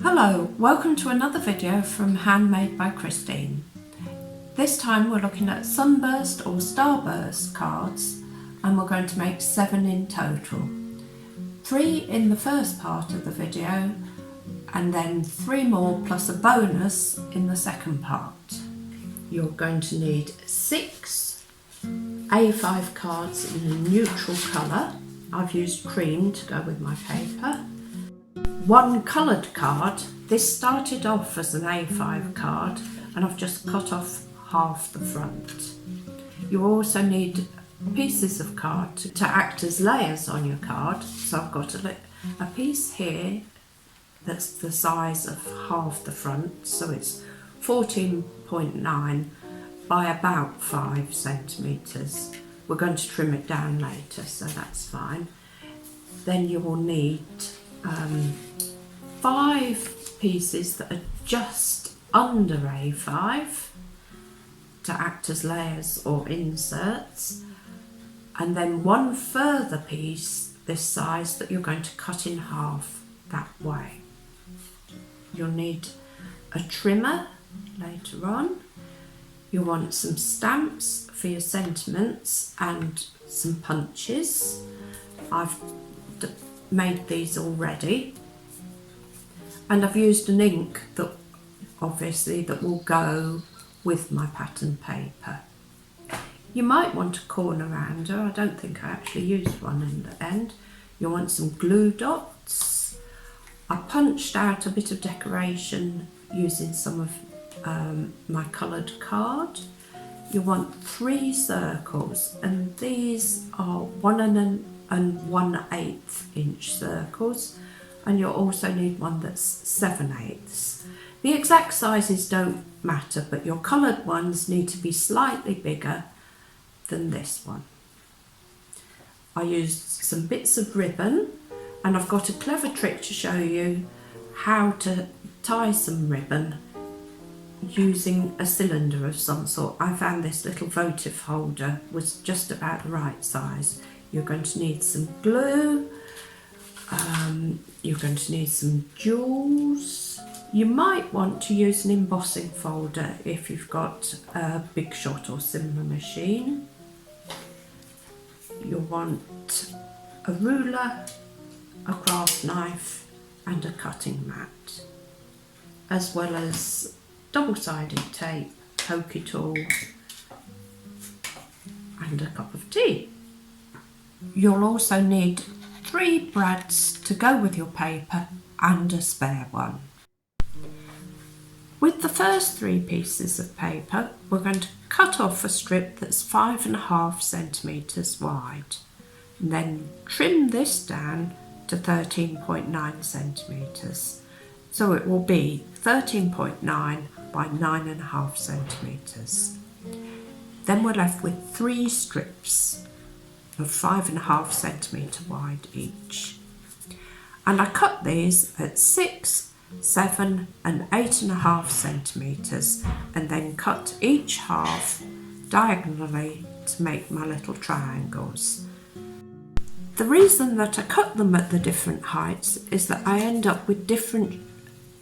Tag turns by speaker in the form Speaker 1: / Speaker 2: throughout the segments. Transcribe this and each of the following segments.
Speaker 1: Hello, welcome to another video from Handmade by Christine. This time we're looking at Sunburst or Starburst cards and we're going to make 7 in total. 3 in the first part of the video and then 3 more plus a bonus in the second part. You're going to need 6 A5 cards in a neutral colour. I've used cream to go with my paper. 1 coloured card. This started off as an A5 card and I've just cut off half the front. You also need pieces of card to act as layers on your card. So I've got a piece here that's the size of half the front, so it's 14.9 by about 5 centimetres. We're going to trim it down later, so that's fine. Then you will need 5 pieces that are just under A5 to act as layers or inserts, and then 1 further piece this size that you're going to cut in half that way. You'll need a trimmer later on. You'll want some stamps for your sentiments and some punches. I've made these already, and I've used an ink that obviously that will go with my pattern paper. You might want a corner rounder. I don't think I actually used one in the end. You'll want some glue dots. I punched out a bit of decoration using some of my coloured card. You want 3 circles, and these are 1 1/8 inch circles, and you'll also need one that's 7/8. The exact sizes don't matter, but your coloured ones need to be slightly bigger than this one. I used some bits of ribbon, and I've got a clever trick to show you how to tie some ribbon using a cylinder of some sort. I found this little votive holder was just about the right size. You're going to need some glue, you're going to need some jewels. You might want to use an embossing folder if you've got a Big Shot or similar machine. You'll want a ruler, a craft knife and a cutting mat, as well as double-sided tape, pokey tool and a cup of tea. You'll also need 3 brads to go with your paper and a spare one. With the first 3 pieces of paper, we're going to cut off a strip that's 5.5 centimetres wide, and then trim this down to 13.9 centimetres. So it will be 13.9 by 9.5 centimetres. Then we're left with 3 strips of 5.5 centimetre wide each. And I cut these at 6, 7 and 8.5 centimetres, and then cut each half diagonally to make my little triangles. The reason that I cut them at the different heights is that I end up with different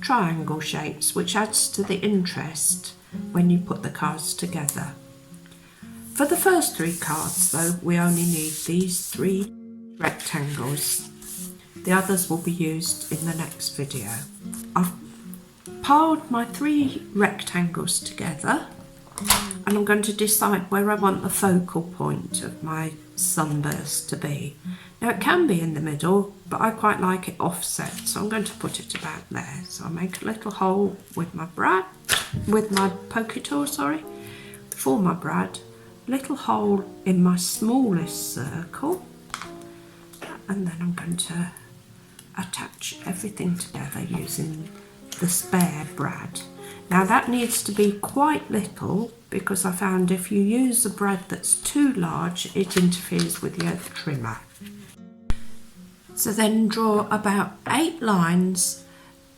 Speaker 1: triangle shapes, which adds to the interest when you put the cards together. For the first 3 cards though, we only need these 3 rectangles. The others will be used in the next video. I've piled my 3 rectangles together, and I'm going to decide where I want the focal point of my sunburst to be. Now it can be in the middle, but I quite like it offset, so I'm going to put it about there. So I'll make a little hole with my pokey tool, for my brad, little hole in my smallest circle, and then I'm going to attach everything together using the spare brad. Now that needs to be quite little, because I found if you use a brad that's too large, it interferes with your trimmer. So then draw about 8 lines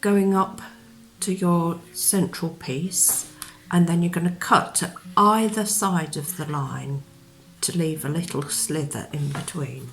Speaker 1: going up to your central piece, and then you're going to cut to either side of the line to leave a little slither in between.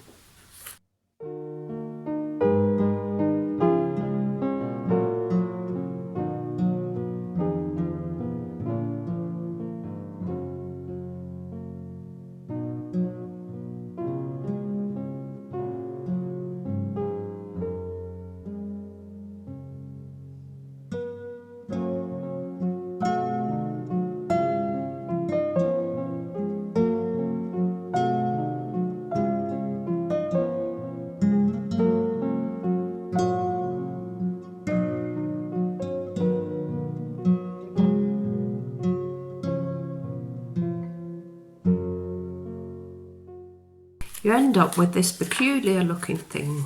Speaker 1: you end up with this peculiar looking thing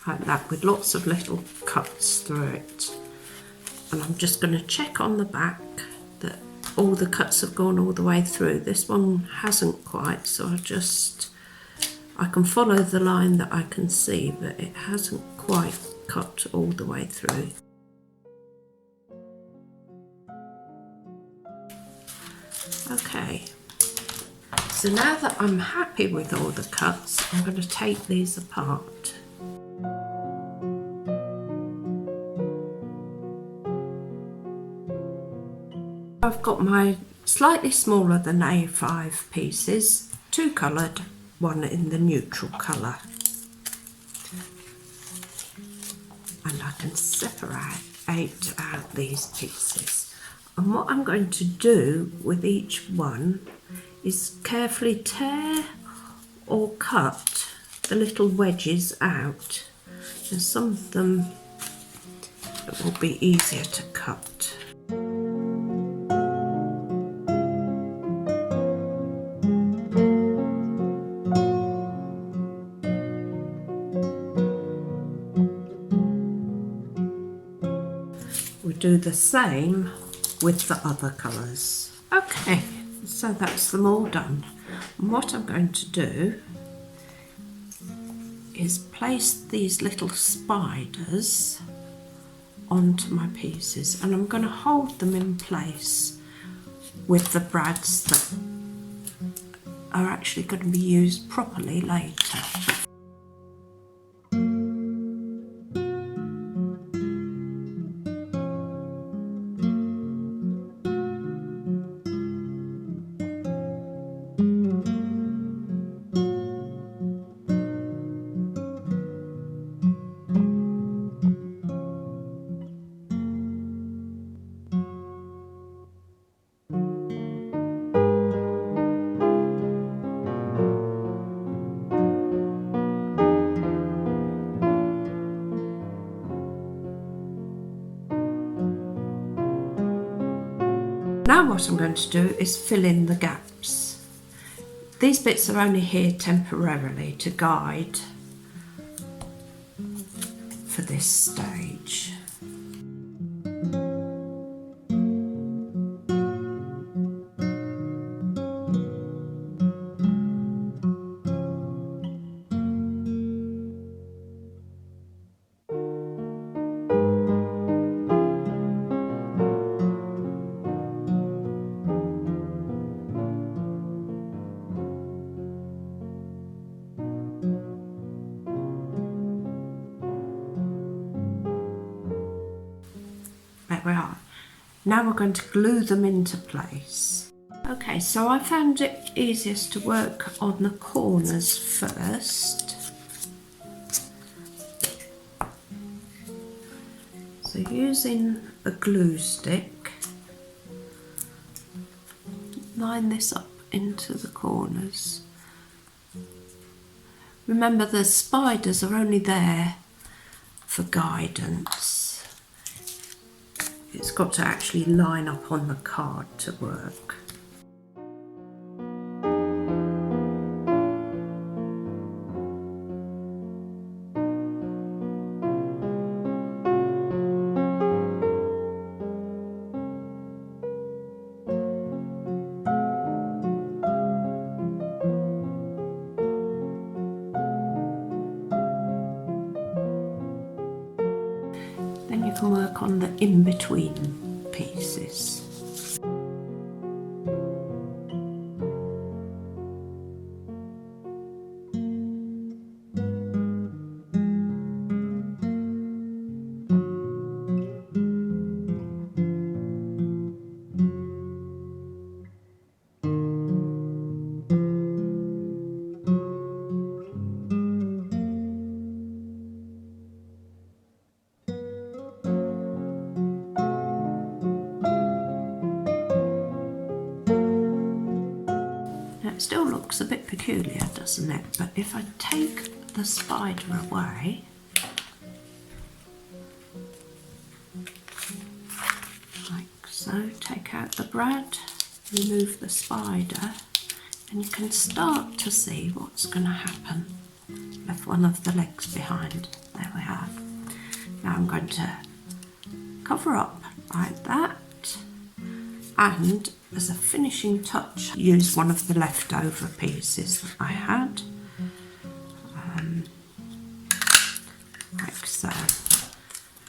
Speaker 1: like that with lots of little cuts through it. And I'm just going to check on the back that all the cuts have gone all the way through. This one hasn't quite, so I can follow the line that I can see, but it hasn't quite cut all the way through. Okay, so now that I'm happy with all the cuts, I'm going to take these apart. I've got my slightly smaller than A5 pieces, 2 coloured, 1 in the neutral colour. And I can separate out these pieces. And what I'm going to do with each one is carefully tear or cut the little wedges out. There's some of them that will be easier to cut. We do the same with the other colours. Okay, so that's them all done. And what I'm going to do is place these little spiders onto my pieces, and I'm going to hold them in place with the brads that are actually going to be used properly later. Now what I'm going to do is fill in the gaps. These bits are only here temporarily to guide for this stage. There we are. Now we're going to glue them into place. Okay, so I found it easiest to work on the corners first. So using a glue stick, line this up into the corners. Remember, the spiders are only there for guidance. It's got to actually line up on the card to work. Then you can work on the in-between pieces. It still looks a bit peculiar, doesn't it? But if I take the spider away, like so, take out the brad, remove the spider, And you can start to see what's going to happen. Left one of the legs behind. There we are. Now I'm going to cover up like that, and as a finishing touch use one of the leftover pieces that I had, like so,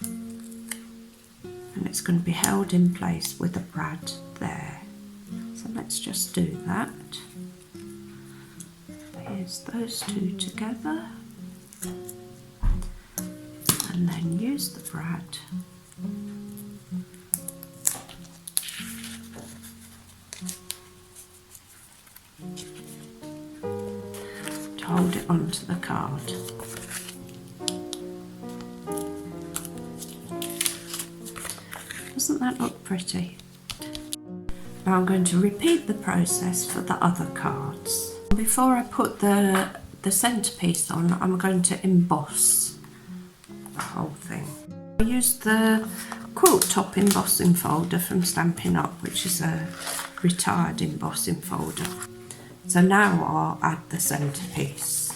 Speaker 1: and it's going to be held in place with a brad there. So let's just do that. Here's those two together, and then use the brad to hold it onto the card. Doesn't that look pretty? Now I'm going to repeat the process for the other cards. Before I put the centrepiece on, I'm going to emboss the whole thing. I used the quilt top embossing folder from Stampin' Up, which is a retired embossing folder. So now I'll add the centrepiece.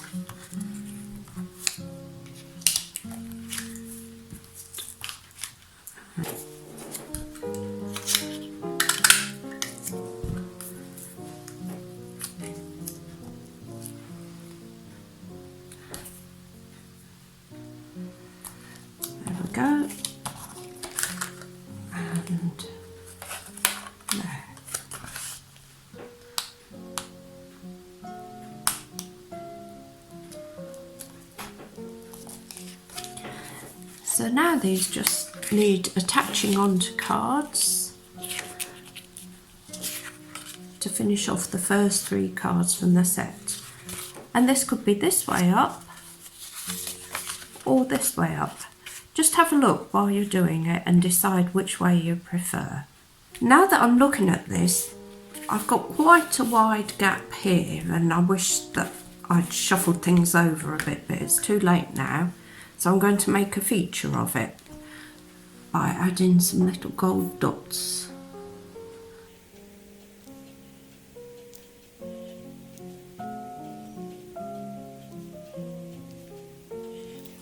Speaker 1: Go, and there. So now these just need attaching onto cards to finish off the first 3 cards from the set. And this could be this way up or this way up. Just have a look while you're doing it and decide which way you prefer. Now that I'm looking at this, I've got quite a wide gap here, and I wish that I'd shuffled things over a bit, but it's too late now. So I'm going to make a feature of it by adding some little gold dots.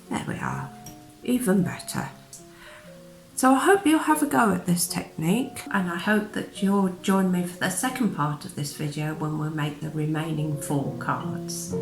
Speaker 1: There we are. Even better. So I hope you'll have a go at this technique, and I hope that you'll join me for the second part of this video when we'll make the remaining 4 cards.